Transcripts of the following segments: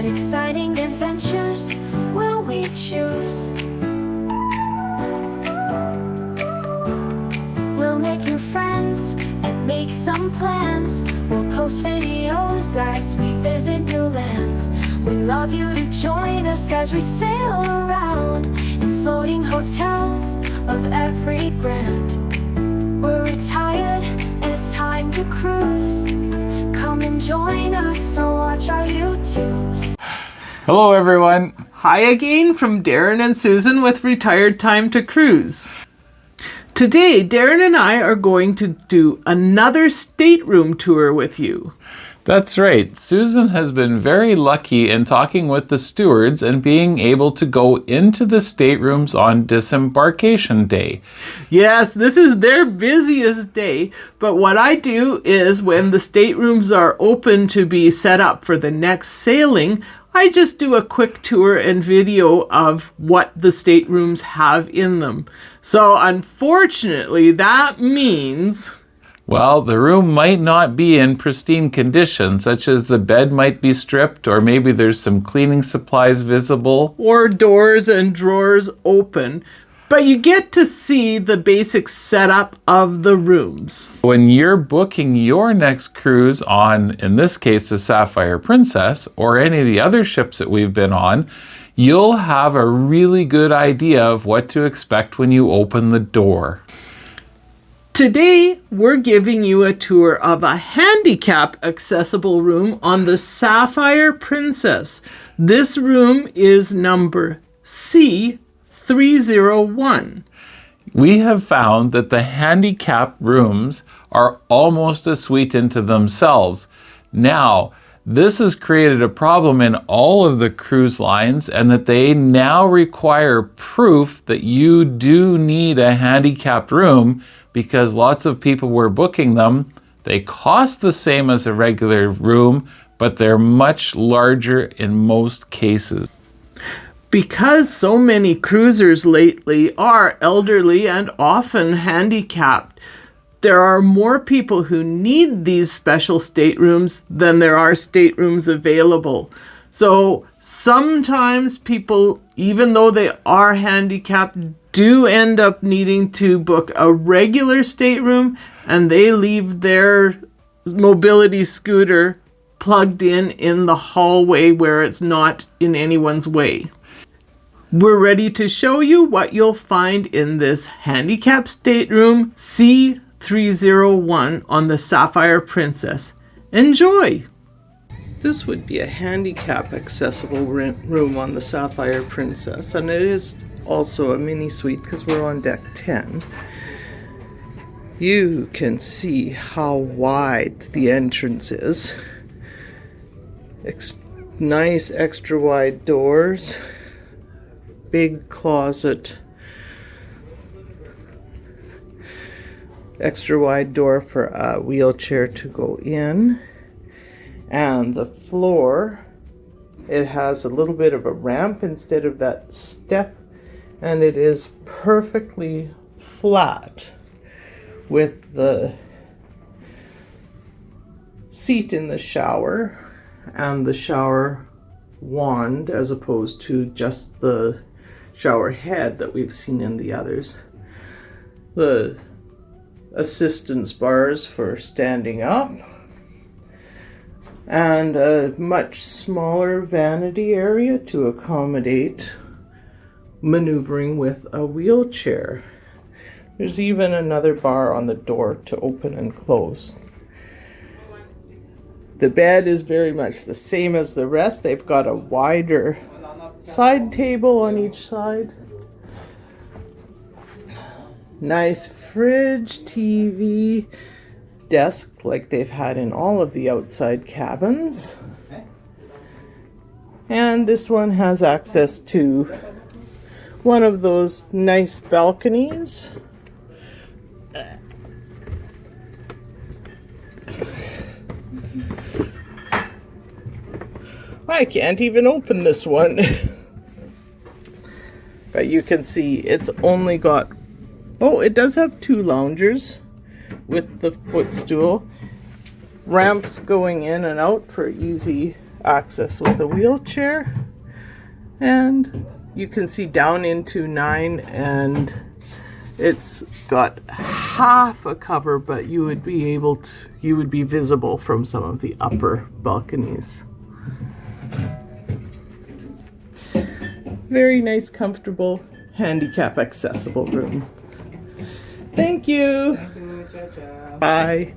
What exciting adventures will we choose? We'll make new friends and make some plans. We'll post videos as we visit new lands. We'd love you to join us as we sail around in floating hotels of every brand. We're retired and it's time to cruise. Come and join us or watch our YouTubes. Hello everyone. Hi again from Darren and Susan with Retiredtimetocruise. Today, Darren and I are going to do another stateroom tour with you. That's right. Susan has been very lucky in talking with the stewards and being able to go into the staterooms on disembarkation day. Yes, this is their busiest day, but what I do is when the staterooms are open to be set up for the next sailing, I just do a quick tour and video of what the staterooms have in them. So unfortunately, that means... well, the room might not be in pristine condition, such as the bed might be stripped, or maybe there's some cleaning supplies visible. or doors and drawers open, but you get to see the basic setup of the rooms. When you're booking your next cruise on, in this case, the Sapphire Princess, or any of the other ships that we've been on, you'll have a really good idea of what to expect when you open the door. Today, we're giving you a tour of a handicap accessible room on the Sapphire Princess. This room is number C301. We have found that the handicap rooms are almost a suite into themselves. Now, this has created a problem in all of the cruise lines, and that they now require proof that you do need a handicapped room, because lots of people were booking them. They cost the same as a regular room, but they're much larger in most cases. Because so many cruisers lately are elderly and often handicapped, there are more people who need these special staterooms than there are staterooms available. So sometimes people, even though they are handicapped, do end up needing to book a regular stateroom, and they leave their mobility scooter plugged in the hallway where it's not in anyone's way. We're ready to show you what you'll find in this handicap stateroom C301 on the Sapphire Princess. Enjoy! This would be a handicap accessible room on the Sapphire Princess, and it is also a mini suite because we're on deck 10. You can see how wide the entrance is. Nice extra wide doors, big closet, extra wide door for a wheelchair to go in, and the floor, it has a little bit of a ramp instead of that step, and it is perfectly flat with the seat in the shower and the shower wand, as opposed to just the shower head that we've seen in the others. The assistance bars for standing up, and a much smaller vanity area to accommodate maneuvering with a wheelchair. There's even another bar on the door to open and close. The bed is very much the same as the rest. They've got a wider side table on each side. Nice fridge, TV, desk like they've had in all of the outside cabins. And this one has access to one of those nice balconies. I can't even open this one. But you can see it's only got, oh, it does have two loungers with the footstool. Ramps going in and out for easy access with a wheelchair. And you can see down into 9, and it's got half a cover, but you would be visible from some of the upper balconies. Very nice, comfortable, handicap accessible room. Thank you. Bye.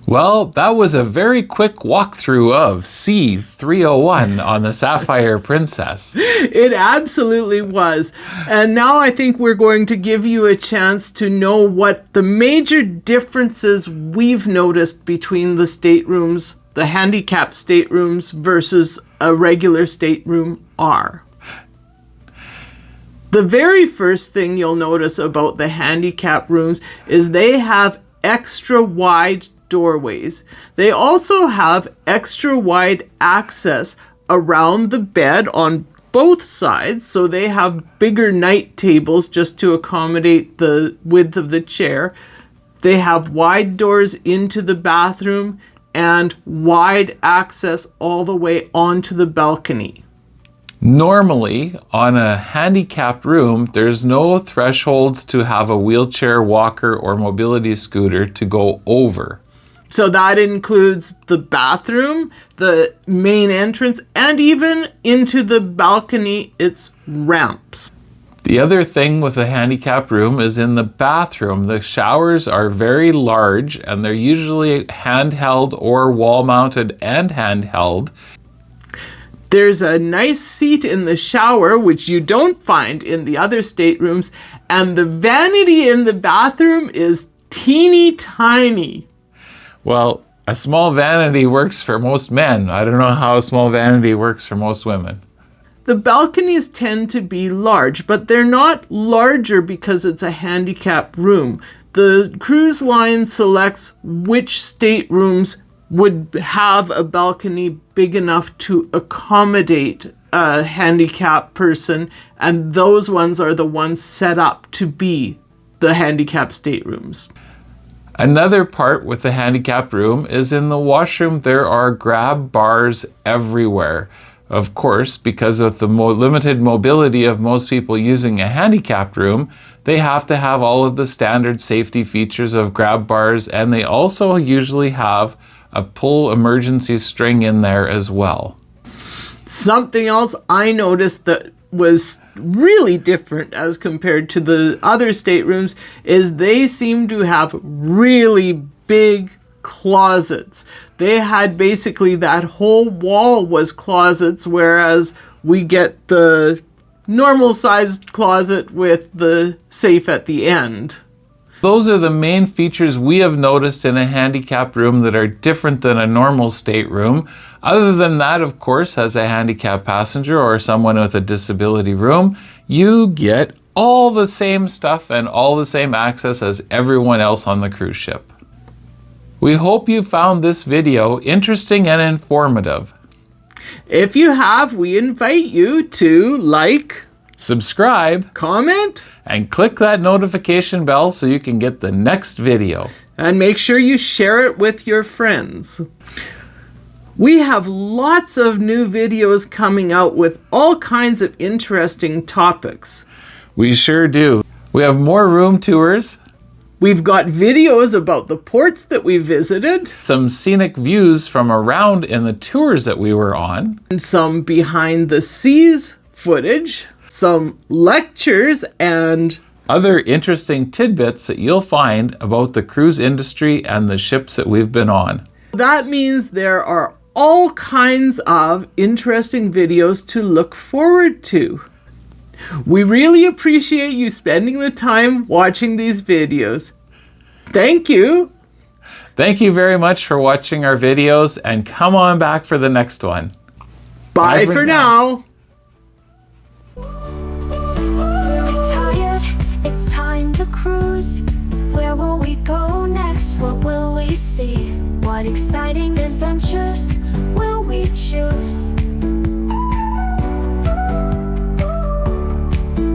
Well, that was a very quick walkthrough of C301 on the Sapphire Princess. It absolutely was. And now I think we're going to give you a chance to know what the major differences we've noticed between the staterooms, the handicapped staterooms versus a regular stateroom are. The very first thing you'll notice about the handicap rooms is they have extra wide doorways. They also have extra wide access around the bed on both sides, so they have bigger night tables just to accommodate the width of the chair. They have wide doors into the bathroom and wide access all the way onto the balcony. Normally, on a handicapped room, there's no thresholds to have a wheelchair, walker, or mobility scooter to go over. So that includes the bathroom, the main entrance, and even into the balcony, it's ramps. The other thing with a handicapped room is in the bathroom. The showers are very large and they're usually handheld or wall-mounted and handheld. There's a nice seat in the shower, which you don't find in the other staterooms, and the vanity in the bathroom is teeny tiny. Well, a small vanity works for most men. I don't know how a small vanity works for most women. The balconies tend to be large, but they're not larger because it's a handicapped room. The cruise line selects which staterooms would have a balcony big enough to accommodate a handicapped person, and those ones are the ones set up to be the handicapped staterooms. Another part with the handicapped room is in the washroom there are grab bars everywhere. Of course, because of the limited mobility of most people using a handicapped room, they have to have all of the standard safety features of grab bars, and they also usually have a pull emergency string in there as well. Something else I noticed that was really different as compared to the other staterooms is they seem to have really big closets. They had basically that whole wall was closets, whereas we get the normal sized closet with the safe at the end. Those are the main features we have noticed in a handicapped room that are different than a normal stateroom. Other than that, of course, as a handicapped passenger or someone with a disability room, you get all the same stuff and all the same access as everyone else on the cruise ship. We hope you found this video interesting and informative. If you have, we invite you to like, subscribe, comment, and click that notification bell so you can get the next video. and make sure you share it with your friends. We have lots of new videos coming out with all kinds of interesting topics. We sure do. We have more room tours, We've got videos about the ports that we visited, some scenic views from around in the tours that we were on, and some behind the scenes footage, some lectures, and other interesting tidbits that you'll find about the cruise industry and the ships that we've been on. that means there are all kinds of interesting videos to look forward to. We really appreciate you spending the time watching these videos. Thank you. Thank you very much for watching our videos, and come on back for the next one. Bye for now. We're retired, it's time to cruise. Where will we go next? What will we see? What exciting adventures will we choose?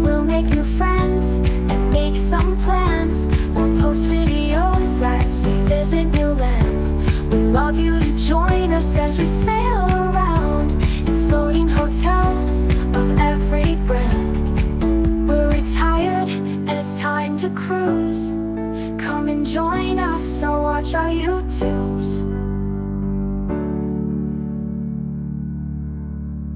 We'll make new friends and make some plans. We'll post videos as we visit new lands. We love you to join as we sail around in floating hotels of every brand. We're retired and it's time to cruise. Come and join us or watch our YouTubes.